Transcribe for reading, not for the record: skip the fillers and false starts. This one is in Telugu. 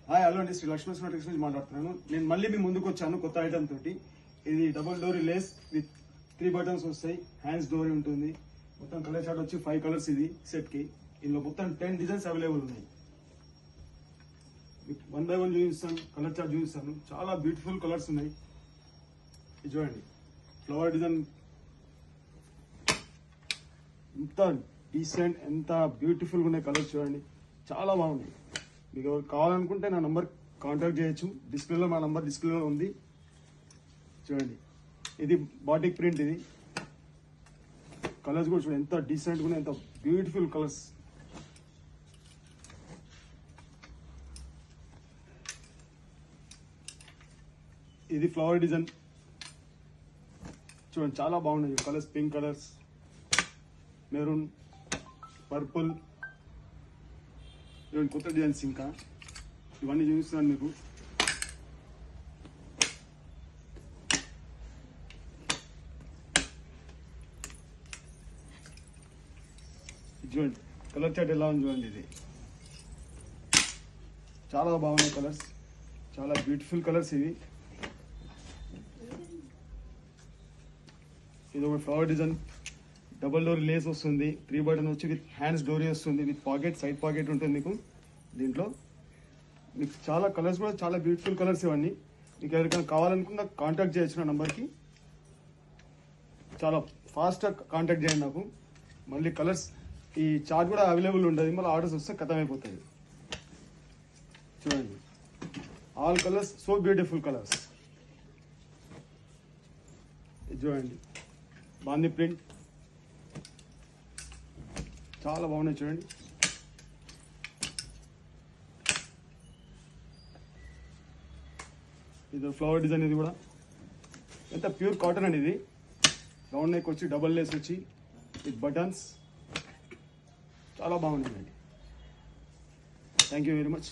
హాయ్ హలో అండి, శ్రీ లక్ష్మీ స్నాటిక్స్ నుంచి మాట్లాడుతున్నాను. నేను మళ్ళీ మీ ముందుకు వచ్చాను కొత్త ఐటమ్ తోటి. ఇది డబుల్ డోరీ లేస్ విత్ 3 బటన్స్ వస్తాయి, హ్యాండ్స్ డోరీ ఉంటుంది. మొత్తం కలర్ చార్ట్ వచ్చి 5 కలర్స్ ఇది సెట్ కి. ఇందులో మొత్తం 10 డిజైన్స్ అవైలబుల్ ఉన్నాయి. వన్ బై వన్ చూపిస్తాను, కలర్ చార్ట్ చూపిస్తాను. చాలా బ్యూటిఫుల్ కలర్స్ ఉన్నాయి. ఇది చూడండి, ఫ్లవర్ డిజైన్ ఎంత డీసెంట్, ఎంత బ్యూటిఫుల్ గా ఉన్నాయి కలర్స్. చూడండి, చాలా బాగున్నాయి. మీకు కావాలనుకుంటే నా నంబర్ కాంటాక్ట్ చేయొచ్చు. డిస్ప్లేలో మా నంబర్ డిస్ప్లేలో ఉంది. చూడండి, ఇది బాటిక్ ప్రింట్. ఇది కలర్స్ కూడా చూడండి ఎంత డీసెంట్ గా ఉన్నాయి, ఎంత బ్యూటిఫుల్ కలర్స్. ఇది ఫ్లవర్ డిజైన్ చూడండి, చాలా బాగున్నాయి colours. Pink colours, maroon, purple, ఇవన్నీ కొత్త డిజైన్స్. ఇంకా ఇవన్నీ చూపిస్తున్నాను మీకు. చూడండి కలర్ చార్ట్ ఎలా ఉంది చూడండి. ఇది చాలా బాగున్నాయి కలర్స్, చాలా బ్యూటిఫుల్ కలర్స్ ఇవి. ఇది ఒక flower design, double door lace వస్తుంది, 3 బటన్ వచ్చి విత్ హ్యాండ్స్ డోరీ వస్తుంది, విత్ పాకెట్, సైడ్ పాకెట్ ఉంటుంది మీకు. దీంట్లో మీకు చాలా కలర్స్ కూడా చాలా బ్యూటిఫుల్ కలర్స్. ఇవన్నీ మీకు ఎవరికైనా కావాలనుకున్నా కాంటాక్ట్ చేయొచ్చు నా నెంబర్కి. చాలా ఫాస్ట్గా కాంటాక్ట్ చేయండి నాకు. మళ్ళీ కలర్స్ ఈ చార్ట్ కూడా అవైలబుల్ ఉంటుంది, మళ్ళీ ఆర్డర్స్ వస్తే ఖతం అయిపోతుంది. చూడండి, all colours so beautiful colours. చూడండి, బాందీ ప్రింట్ చాలా బాగున్నాయి. చూడండి, ఇది ఫ్లవర్ డిజైన్. ఇది కూడా ఎంత ప్యూర్ కాటన్ అండి. ఇది రౌండ్ నెక్ వచ్చి డబల్ లేస్ వచ్చి విత్ బటన్స్ చాలా బాగున్నాయండి. Thank you very much.